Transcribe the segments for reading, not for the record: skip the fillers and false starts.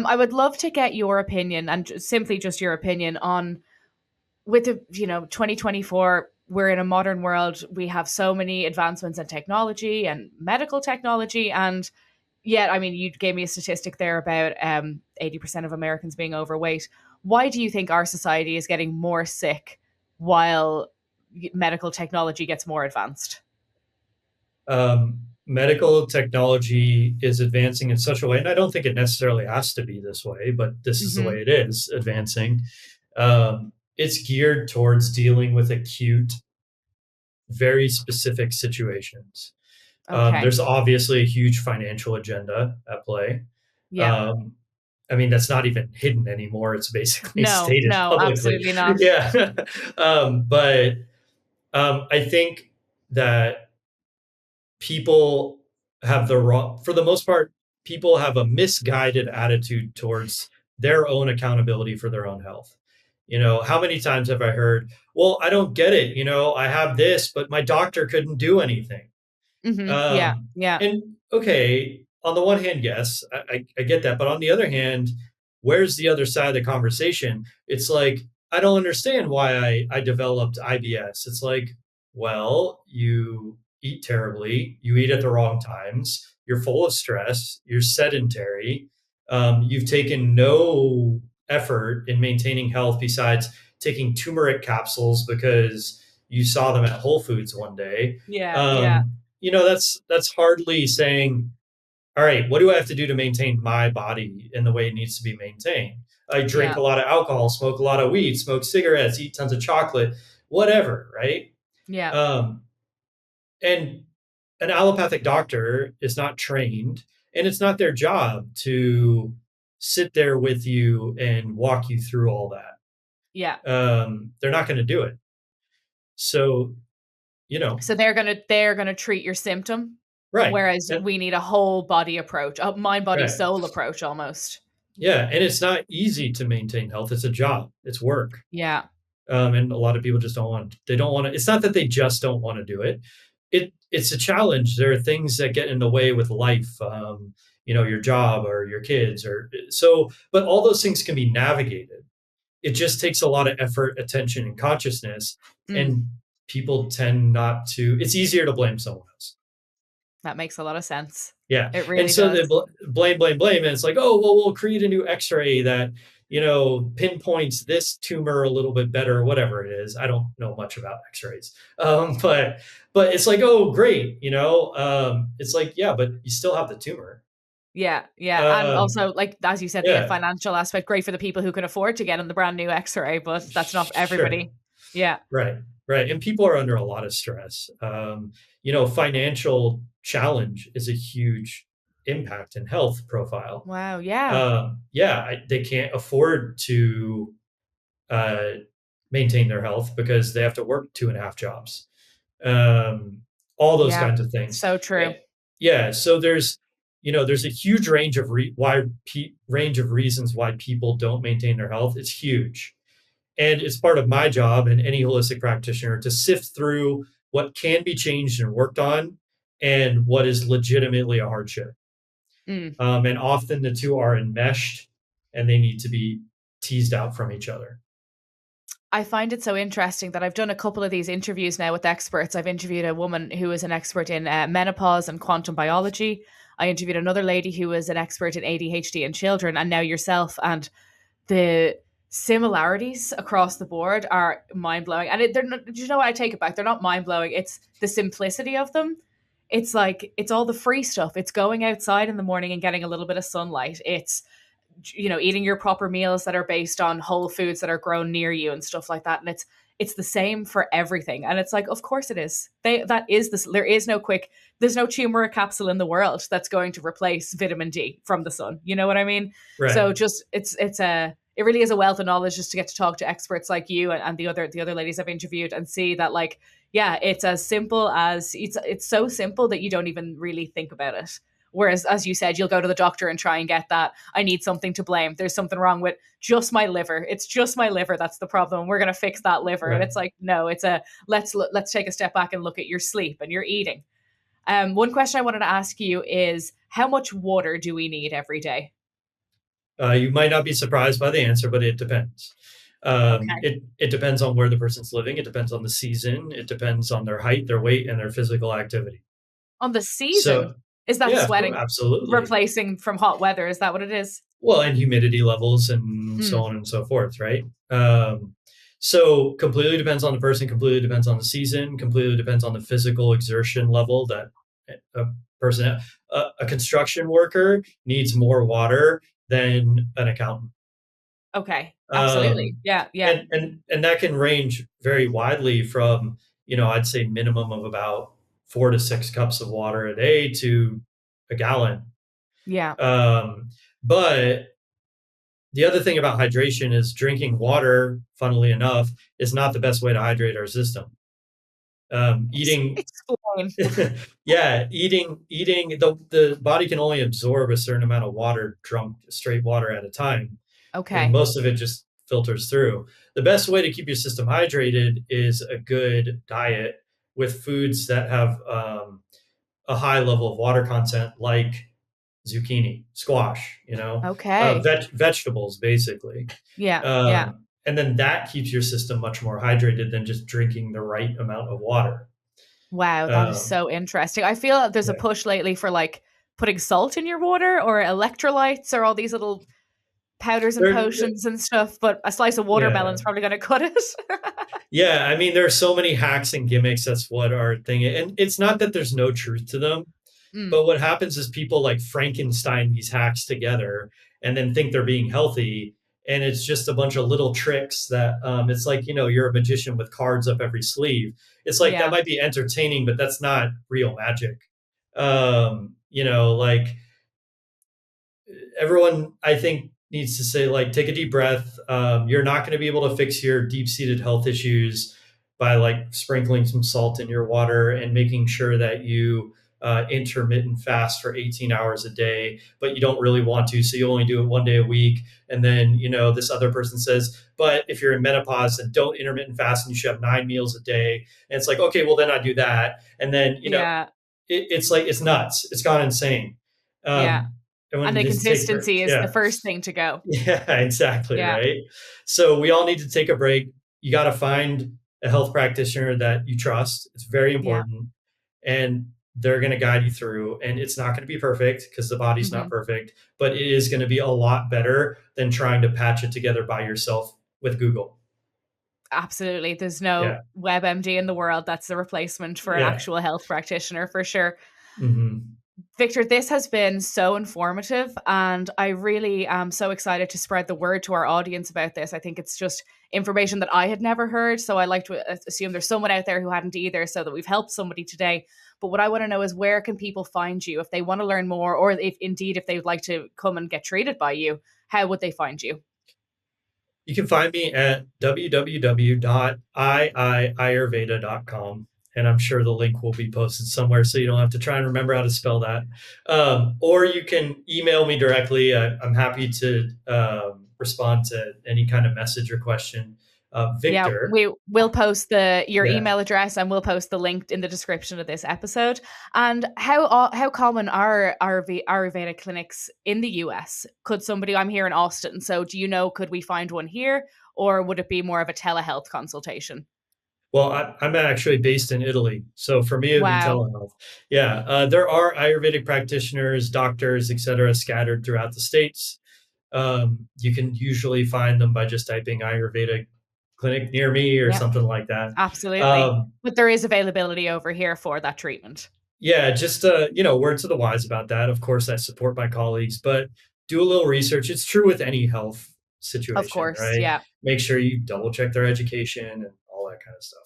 I would love to get your opinion, and simply just your opinion on, with the 2024, we're in a modern world. We have so many advancements in technology and medical technology, and yet, I mean, you gave me a statistic there about 80% of Americans being overweight. Why do you think our society is getting more sick while medical technology gets more advanced? Medical technology is advancing in such a way, and I don't think it necessarily has to be this way, but this is the Hmm. way it is advancing. It's geared towards dealing with acute, very specific situations. Okay. There's obviously a huge financial agenda at play. Yeah. Um, I mean, that's not even hidden anymore. It's basically No, stated no, publicly. absolutely not. Yeah. But I think that people have the wrong, for the most part, people have a misguided attitude towards their own accountability for their own health. How many times have I heard, well, I don't get it. I have this, but my doctor couldn't do anything. Yeah. Um, Yeah. and okay, on the one hand, yes, I get that. But on the other hand, where's the other side of the conversation? It's like, I don't understand why I developed IBS. It's like, well, you eat terribly, you eat at the wrong times, you're full of stress, you're sedentary, you've taken no effort in maintaining health besides taking turmeric capsules because you saw them at Whole Foods one day. Yeah. Yeah. That's hardly saying, all right, what do I have to do to maintain my body in the way it needs to be maintained? I drink Yeah. a lot of alcohol, smoke a lot of weed, smoke cigarettes, eat tons of chocolate, whatever, right? Yeah. Um, and an allopathic doctor is not trained, and it's not their job to sit there with you and walk you through all that. Yeah. They're not going to do it. So, you know, So they're gonna treat your symptom, right. whereas we need a whole body approach, a mind, body, Right. soul approach almost. Yeah, and it's not easy to maintain health. It's a job. It's work. Yeah. And a lot of people just don't want. They don't want to. It's not that they just don't want to do it. It's a challenge. There are things that get in the way with life. Your job or your kids, or so. But all those things can be navigated. It just takes a lot of effort, attention, and consciousness. Mm, And people tend not to. It's easier to blame someone else. that makes a lot of sense. Yeah. It And really so they does. blame, blame, blame. And it's like, oh, well, we'll create a new x-ray that, pinpoints this tumor a little bit better, whatever it is. I don't know much about x-rays. But it's like, oh, great. It's like, yeah, but you still have the tumor. Yeah, yeah, and Um, also, like, as you said, the yeah, financial aspect, great for the people who can afford to get in the brand new X-ray, but that's not for sure. everybody. Yeah. Right. Right. And people are under a lot of stress. Financial challenge is a huge impact in health profile. Wow, yeah. Yeah, they can't afford to uh, maintain their health because they have to work 2.5 jobs. Um, all those Yeah. kinds of things. So true. Yeah, so there's a huge range of range of reasons why people don't maintain their health. It's huge, and it's part of my job and any holistic practitioner to sift through what can be changed and worked on, and what is legitimately a hardship. Mm. And often the two are enmeshed and they need to be teased out from each other. I find it so interesting that I've done a couple of these interviews now with experts. I've interviewed a woman who is an expert in menopause and quantum biology. I interviewed another lady who was an expert in ADHD in children, and now yourself. And the similarities across the board are mind blowing. And they're not, you know what? I take it back. They're not mind blowing. It's the simplicity of them. It's like, it's all the free stuff. It's going outside in the morning and getting a little bit of sunlight. It's, eating your proper meals that are based on whole foods that are grown near you and stuff like that. And it's the same for everything. And it's like, of course it is. That is this. There is no there's no turmeric capsule in the world that's going to replace vitamin D from the sun. You know what I mean? Right. So just it really is a wealth of knowledge just to get to talk to experts like you and the other ladies I've interviewed and see that, like, yeah, it's as simple as it's so simple that you don't even really think about it. Whereas, as you said, you'll go to the doctor and try and get that. I need something to blame. There's something wrong with just my liver. It's just my liver that's the problem. We're going to fix that liver. And Right. it's like, no, let's take a step back and look at your sleep and your eating. One question I wanted to ask you is how much water do we need every day? You might not be surprised by the answer, but it depends. Okay. It depends on where the person's living. It depends on the season. It depends on their height, their weight, and their physical activity. On the So, season, is that yeah, of course, sweating absolutely. replacing from hot weather? Is that what it is? Well, and humidity levels and so Mm, on and so forth, right? So completely depends on the person, completely depends on the season, completely depends on the physical exertion level that a person, a construction worker needs more water than an accountant. okay. Absolutely. Um, Yeah. Yeah. and that can range very widely from, I'd say minimum of about 4 to 6 cups of water a day to a gallon. Yeah. Um, but the other thing about hydration is drinking water, funnily enough, is not the best way to hydrate our system. Eating, Explain. yeah, eating the body can only absorb a certain amount of water, drunk straight water at a time, and Okay. most of it just filters through. The best way to keep your system hydrated is a good diet with foods that have a high level of water content, like zucchini, squash, Okay. vegetables, basically. Yeah. Yeah. And then that keeps your system much more hydrated than just drinking the right amount of water. Wow, that is Um, so interesting. I feel that there's a yeah. push lately for like putting salt in your water or electrolytes or all these little powders and There, potions and stuff, but a slice of yeah. watermelon's probably going to cut it. Yeah. I mean, there are so many hacks and gimmicks. That's what our thing is. And it's not that there's no truth to them. Mm, But what happens is people like Frankenstein these hacks together and then think they're being healthy. And it's just a bunch of little tricks that it's like, you're a magician with cards up every sleeve. It's like that yeah. might be entertaining, but that's not real magic. Like everyone I think needs to say like take a deep breath. You're not going to be able to fix your deep-seated health issues by like sprinkling some salt in your water and making sure that you intermittent fast for 18 hours a day, but you don't really want to, so you only do it one day a week. And then this other person says, but if you're in menopause, then don't intermittent fast and you should have 9 meals a day. And it's like, okay, well then I do that. And then Yeah. it's like it's nuts. It's gone insane. Yeah. Everyone And the needs to take a consistency is the yeah. first thing to go. Yeah, exactly, Yeah. right? So we all need to take a break. You gotta find a health practitioner that you trust. It's very Yeah. important, and they're gonna guide you through, and it's not gonna be perfect because the body's not Hmm. perfect, but it is gonna be a lot better than trying to patch it together by yourself with Google. Absolutely. There's no Yeah. WebMD in the world that's a replacement for an Yeah. actual health practitioner for sure. Mhm. Victor, this has been so informative, and I really am so excited to spread the word to our audience about this. I think it's just information that I had never heard. So I like to assume there's someone out there who hadn't either, so that we've helped somebody today. But what I want to know is where can people find you if they want to learn more, or if indeed if they would like to come and get treated by you, how would they find you? You can find me at www.iiayurveda.com. And I'm sure the link will be posted somewhere so you don't have to try and remember how to spell that. Or you can email me directly. I'm happy to respond to any kind of message or question. Yeah, Victor, we will post the your yeah. email address, and we'll post the link in the description of this episode. And how common are Ayurveda clinics in the US? Could somebody, I'm here in Austin, so do you know, could we find one here, or would it be more of a telehealth consultation? Well, I'm actually based in Italy. So for me, it would be Wow. telehealth. Yeah. There are Ayurvedic practitioners, doctors, et cetera, scattered throughout the States. You can usually find them by just typing Ayurvedic clinic near me or Yeah, something like that. absolutely. Um, But there is availability over here for that treatment. yeah, just word to the wise about that. Of course, I support my colleagues, but do a little research. It's true with any health Of situation, course. right? Yeah. Make sure you double check their education and all that kind of stuff.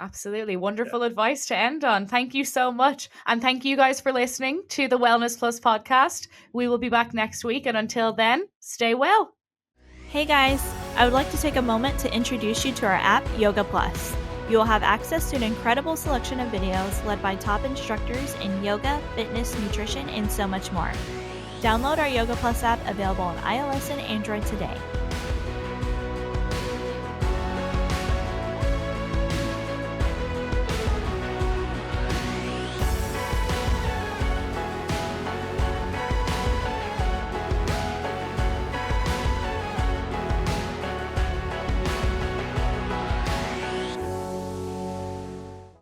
Absolutely. Yeah. Wonderful advice to end on. Thank you so much. And thank you guys for listening to the Wellness Plus podcast. We will be back next week. And until then, stay well. Hey guys, I would like to take a moment to introduce you to our app, Yoga Plus. You will have access to an incredible selection of videos led by top instructors in yoga, fitness, nutrition, and so much more. Download our Yoga Plus app available on iOS and Android today.